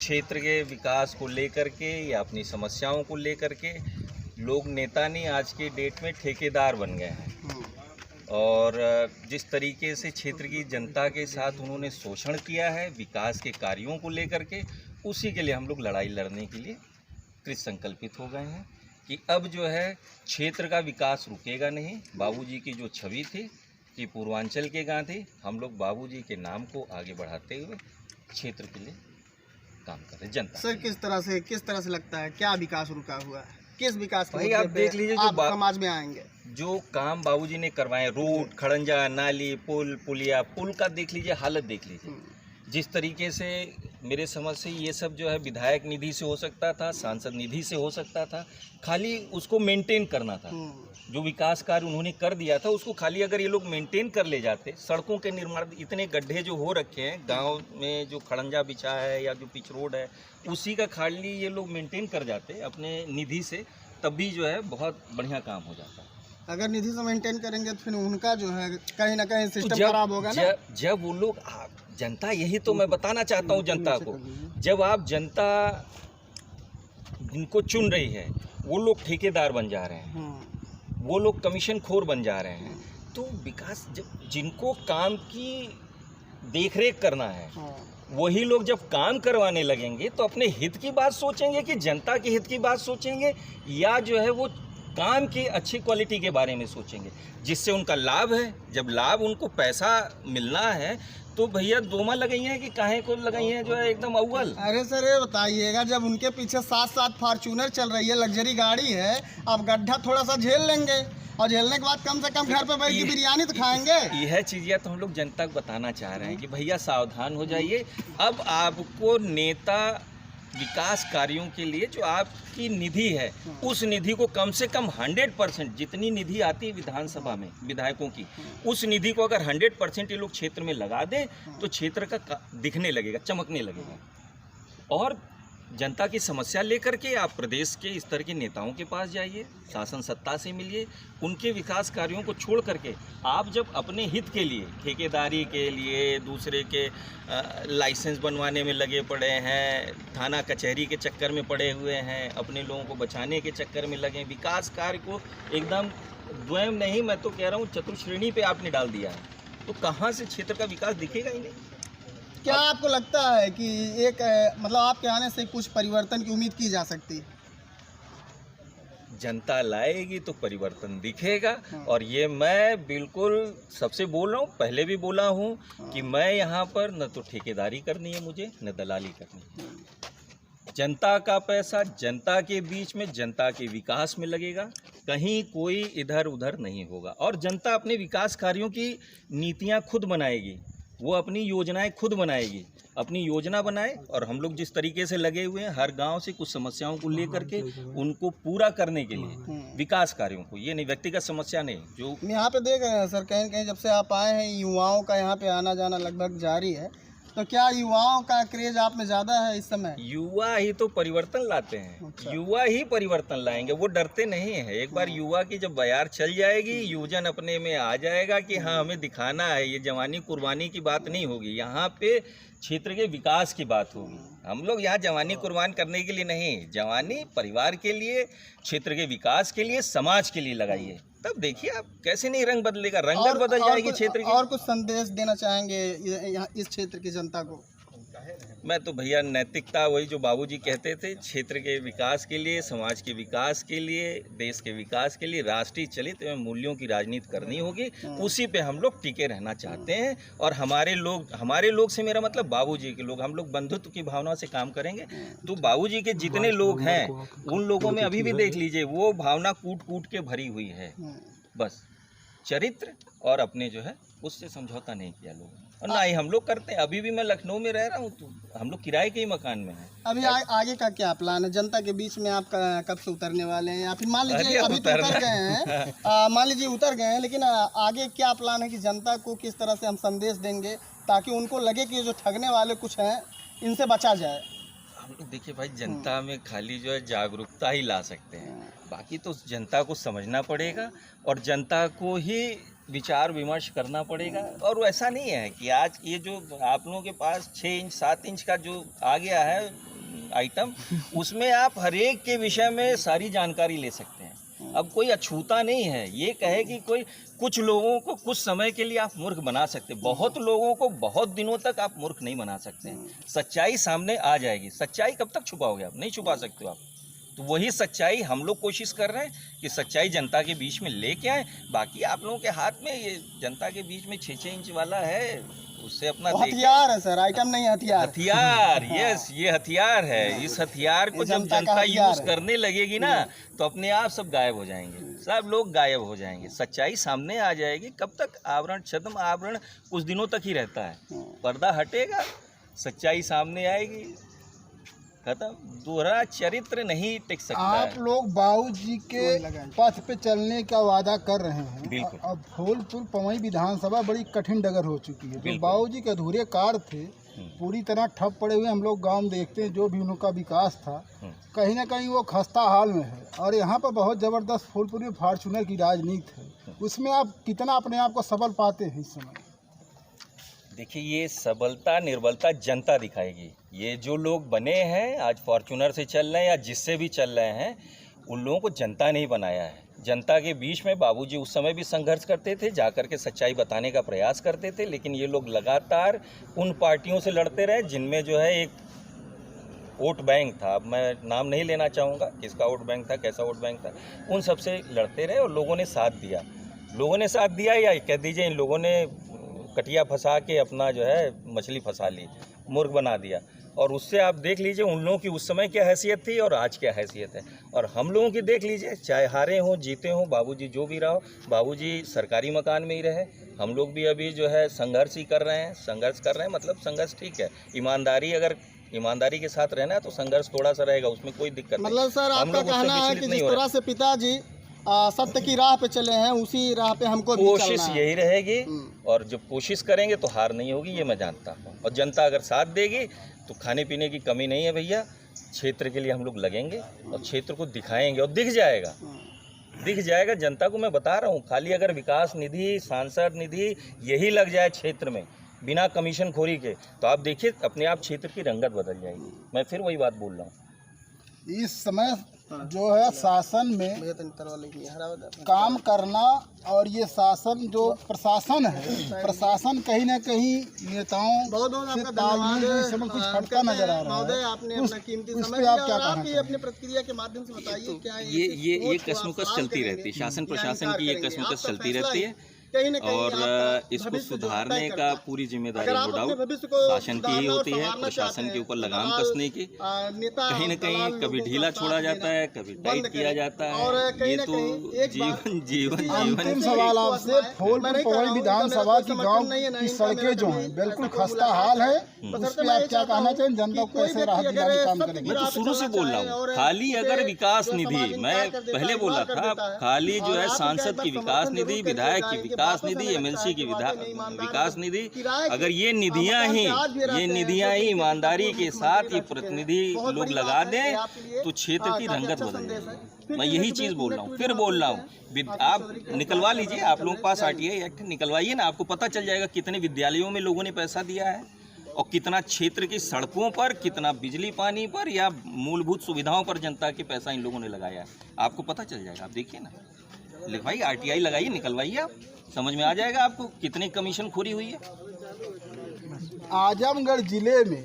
क्षेत्र के विकास को लेकर के या अपनी समस्याओं को लेकर के लोग नेता नहीं, आज के डेट में ठेकेदार बन गए हैं। और जिस तरीके से क्षेत्र की जनता के साथ उन्होंने शोषण किया है विकास के कार्यों को लेकर के, उसी के लिए हम लोग लड़ाई लड़ने के लिए कृत संकल्पित हो गए हैं कि अब जो है क्षेत्र का विकास रुकेगा नहीं। बाबूजी की जो छवि थी कि पूर्वांचल के गांधी, हम लोग बाबूजी के नाम को आगे बढ़ाते हुए क्षेत्र के लिए काम कर रहे हैं। जनता सर किस तरह से लगता है क्या विकास रुका हुआ है? किस विकास भाई आप देख लीजिए, जो समाज में आएंगे जो काम बाबूजी ने करवाए, रोड, खड़ंजा, नाली, पुलिया, पुल का देख लीजिए, हालत देख लीजिए। जिस तरीके से मेरे समझ से ये सब जो है विधायक निधि से हो सकता था, सांसद निधि से हो सकता था, खाली उसको मेंटेन करना था। जो विकास कार्य उन्होंने कर दिया था उसको खाली अगर ये लोग मेंटेन कर ले जाते, सड़कों के निर्माण, इतने गड्ढे जो हो रखे हैं गांव में, जो खड़ंजा बिछा है या जो पिच रोड है, उसी का खाली ये लोग मेंटेन कर जाते अपने निधि से, तब भी जो है बहुत बढ़िया काम हो जाता। अगर निधि से मेंटेन करेंगे तो फिर उनका जो है कहीं ना कहीं सिस्टम खराब होगा ना। जब वो लोग, जनता, यही तो मैं बताना चाहता हूँ जनता को, जब आप जनता जिनको चुन रही है वो लोग ठेकेदार बन जा रहे हैं, वो लोग कमीशन खोर बन जा रहे हैं, तो विकास, जब जिनको काम की देखरेख करना है वही लोग जब काम करवाने लगेंगे तो अपने हित की बात सोचेंगे कि जनता के हित की बात सोचेंगे, या जो है वो काम की अच्छी क्वालिटी के बारे में सोचेंगे जिससे उनका लाभ है। जब लाभ, उनको पैसा मिलना है तो भैया दोमा लगाई हैं कि काहे को लगाई हैं जो है एकदम अव्वल। अरे सर ये बताइएगा, जब उनके पीछे 7-7 फॉर्च्यूनर चल रही है, लग्जरी गाड़ी है, अब गड्ढा थोड़ा सा झेल लेंगे और झेलने के बाद कम से कम घर पे बैठ के बिरयानी तो खाएंगे। यह चीज़ें तो हम लोग जनता को बताना चाह रहे हैं कि भैया सावधान हो जाइए। अब आपको नेता विकास कार्यों के लिए जो आपकी निधि है, उस निधि को कम से कम 100%, जितनी निधि आती है विधानसभा में विधायकों की, उस निधि को अगर 100% ये लोग क्षेत्र में लगा दें तो क्षेत्र का दिखने लगेगा, चमकने लगेगा। और जनता की समस्या लेकर के आप प्रदेश के स्तर के नेताओं के पास जाइए, शासन सत्ता से मिलिए, उनके विकास कार्यों को छोड़ करके आप जब अपने हित के लिए, ठेकेदारी के लिए, दूसरे के लाइसेंस बनवाने में लगे पड़े हैं, थाना कचहरी के चक्कर में पड़े हुए हैं, अपने लोगों को बचाने के चक्कर में लगे, विकास कार्य को एकदम द्वयम नहीं, मैं तो कह रहा हूँ चतुर्श्रेणी पे आपने डाल दिया है, तो कहाँ से क्षेत्र का विकास दिखेगा ही नहीं। क्या आपको लगता है कि एक मतलब आपके आने से कुछ परिवर्तन की उम्मीद की जा सकती है? जनता लाएगी तो परिवर्तन दिखेगा। और ये मैं बिल्कुल सबसे बोल रहा हूँ, पहले भी बोला हूँ कि मैं यहाँ पर न तो ठेकेदारी करनी है मुझे, न दलाली करनी है। जनता का पैसा जनता के बीच में, जनता के विकास में लगेगा, कहीं कोई इधर उधर नहीं होगा। और जनता अपने विकास कार्यों की नीतियाँ खुद बनाएगी, वो अपनी योजनाएं खुद बनाएगी, अपनी योजना बनाए। और हम लोग जिस तरीके से लगे हुए हैं हर गांव से कुछ समस्याओं को लेकर के उनको पूरा करने के लिए, विकास कार्यों को, ये नहीं व्यक्तिगत समस्या नहीं। जो यहाँ पे देख रहे हैं सर, कहीं कहीं जब से आप आए हैं युवाओं का यहाँ पे आना जाना लगभग जारी है, तो क्या युवाओं का क्रेज आप में ज़्यादा है इस समय? युवा ही तो परिवर्तन लाते हैं। अच्छा। युवा ही परिवर्तन लाएंगे, वो डरते नहीं हैं। एक बार युवा की जब बयार चल जाएगी, युवजन अपने में आ जाएगा कि हाँ हमें दिखाना है, ये जवानी कुर्बानी की बात नहीं होगी, यहाँ पे क्षेत्र के विकास की बात होगी। हम लोग यहाँ जवानी कुर्बान करने के लिए नहीं, जवानी परिवार के लिए, क्षेत्र के विकास के लिए, समाज के लिए लगाइए, तब देखिए आप कैसे नहीं रंग बदलेगा, रंगत बदल जाएगी क्षेत्र की। और कुछ संदेश देना चाहेंगे यहाँ इस क्षेत्र की जनता को? मैं तो भैया नैतिकता, वही जो बाबूजी कहते थे, क्षेत्र के विकास के लिए, समाज के विकास के लिए, देश के विकास के लिए राष्ट्रीय चलित एवं मूल्यों की राजनीति करनी होगी। उसी पे हम लोग टिके रहना चाहते हैं। और हमारे लोग से मेरा मतलब बाबूजी के लोग, हम लोग बंधुत्व की भावना से काम करेंगे। तो बाबूजी के जितने लोग हैं उन लोगों में अभी भी देख लीजिए वो भावना कूट कूट के भरी हुई है। बस चरित्र और अपने जो है उससे समझौता नहीं किया लोगों ने, और ना ही हम लोग करते हैं। अभी भी मैं लखनऊ में रह रहा हूँ, तो हम लोग किराए के ही मकान में हैं। अभी आगे का क्या प्लान है? जनता के बीच में आप कब से उतरने वाले हैं, या फिर मान लीजिए अभी तो उतर गए हैं, मान लीजिए उतर गए हैं, लेकिन आगे क्या प्लान है कि जनता को किस तरह से हम संदेश देंगे ताकि उनको लगे कि जो ठगने वाले कुछ हैं इनसे बचा जाए? देखिए भाई, जनता में खाली जो है जागरूकता ही ला सकते हैं, बाकी तो जनता को समझना पड़ेगा और जनता को ही विचार विमर्श करना पड़ेगा। और ऐसा नहीं है कि आज ये जो आप लोगों के पास 6 इंच 7 इंच का जो आ गया है आइटम, उसमें आप हर एक के विषय में सारी जानकारी ले सकते हैं। अब कोई अछूता नहीं है, ये कहे कि कोई कुछ लोगों को कुछ समय के लिए आप मूर्ख बना सकते, बहुत लोगों को बहुत दिनों तक आप मूर्ख नहीं बना सकते। सच्चाई सामने आ जाएगी। सच्चाई कब तक छुपाओगे आप? नहीं छुपा सकते हो आप। तो वही सच्चाई हम लोग कोशिश कर रहे हैं कि सच्चाई जनता के बीच में लेके आए। बाकी आप लोगों के हाथ में ये जनता के बीच में 6-6 इंच वाला है, उससे अपना हथियार है सर, आइटम नहीं हथियार। हथियार यस, ये हथियार है। इस हथियार को जब जनता यूज करने लगेगी ना, तो अपने आप सब गायब हो जाएंगे, सब लोग गायब हो जाएंगे। सच्चाई सामने आ जाएगी। कब तक? आवरण छद्म आवरण कुछ दिनों तक ही रहता है, पर्दा हटेगा, सच्चाई सामने आएगी, खत्म। दोहरा चरित्र नहीं टिक सकता। आप लोग बाबूजी के पथ पे चलने का वादा कर रहे हैं। अब फूलपुर पवई विधानसभा बड़ी कठिन डगर हो चुकी है। जो बाबूजी के अधूरे कार्य थे पूरी तरह ठप पड़े हुए हम लोग गांव में देखते हैं। जो भी उनका विकास था कहीं ना कहीं वो खस्ता हाल में है। और यहाँ पर बहुत ज़बरदस्त फूलपुर में फॉर्चूनर की राजनीति है, उसमें आप कितना अपने आप को सबल पाते हैं इस समय? देखिए, ये सबलता निर्बलता जनता दिखाएगी। ये जो लोग बने हैं आज फॉर्च्यूनर से चल रहे हैं या जिससे भी चल रहे हैं, उन लोगों को जनता नहीं बनाया है। जनता के बीच में बाबूजी उस समय भी संघर्ष करते थे, जाकर के सच्चाई बताने का प्रयास करते थे, लेकिन ये लोग लगातार उन पार्टियों से लड़ते रहे जिनमें जो है एक वोट बैंक था। अब मैं नाम नहीं लेना चाहूँगा किसका वोट बैंक था, कैसा वोट बैंक था। उन सब से लड़ते रहे और लोगों ने साथ दिया। लोगों ने साथ दिया या कह दीजिए इन लोगों ने कटिया फंसा के अपना जो है मछली फंसा ली, मूर्ख बना दिया। और उससे आप देख लीजिए उन लोगों की उस समय क्या हैसियत थी और आज क्या हैसियत है। और हम लोगों की देख लीजिए, चाहे हारे हों जीते हों, बाबूजी जो भी रहा हो, बाबूजी सरकारी मकान में ही रहे। हम लोग भी अभी जो है संघर्ष ही कर रहे हैं। संघर्ष कर रहे हैं मतलब संघर्ष ठीक है, ईमानदारी अगर ईमानदारी के साथ रहना है तो संघर्ष थोड़ा सा रहेगा, उसमें कोई दिक्कत नहीं। मतलब सर आपका कहना है कि जिस तरह से पिताजी सत्य की राह पे चले हैं उसी राह पे हमको भी कोशिश यही रहेगी। और जब कोशिश करेंगे तो हार नहीं होगी, ये मैं जानता हूँ। और जनता अगर साथ देगी तो खाने पीने की कमी नहीं है भैया। क्षेत्र के लिए हम लोग लगेंगे और क्षेत्र को दिखाएंगे और दिख जाएगा जनता को। मैं बता रहा हूँ, खाली अगर विकास निधि, सांसद निधि यही लग जाए क्षेत्र में बिना कमीशन खोरी के, तो आप देखिए अपने आप क्षेत्र की रंगत बदल जाएगी। मैं फिर वही बात बोल रहा हूँ। इस समय जो है शासन में काम करना और ये शासन जो प्रशासन है, प्रशासन कहीं ना कहीं नेताओं से तालमेल इस समय कुछ हटता नजर आ रहा है। उस पे आप क्या कहना चाहेंगे? अपनी प्रतिक्रिया के माध्यम से बताइए क्या ये कश्मकश चलती रहती है। शासन प्रशासन की ये कश्मकश चलती रहती है और इसको सुधारने का पूरी जिम्मेदारी नो डाउट शासन की ही होती है। प्रशासन के ऊपर लगाम कसने की कहीं न कहीं कभी ढीला छोड़ा जाता है, कभी टाइट किया जाता है। ये तो जीवन अंतिम सवाल आपसे, फूलपुर पवई विधानसभा की गांव की सड़कें जो हैं बिल्कुल खस्ता हाल है, उस पर आप क्या कहना चाहें? जनता को कैसे राहत दिलाने का काम करेंगे? मैं तो शुरू से बोल रहा हूँ, खाली अगर विकास निधि, मैं पहले बोला था, खाली जो है सांसद की विकास निधि, विधायक की विकास निधि, एमएलसी की विकास निधि, अगर ये निधियां ही ईमानदारी के साथ ये प्रतिनिधि लोग लगा दें तो क्षेत्र की रंगत बदल जाएगी। मैं यही चीज़ बोल रहा हूँ, फिर बोल रहा हूँ। आप निकलवा लीजिए, आप लोगों के पास आरटीआई एक्ट निकलवाइए ना, आपको पता चल जाएगा कितने विद्यालयों में लोगों ने पैसा दिया है और कितना क्षेत्र की सड़कों पर, कितना बिजली पानी पर या मूलभूत सुविधाओं पर जनता के पैसा इन लोगों ने लगाया है। आपको पता चल जाएगा, आप देखिए ना, लिखवाइए, आरटीआई लगाइए, निकलवाइए, आप समझ में आ जाएगा आपको कितनी कमीशन खोरी हुई है। आजमगढ़ जिले में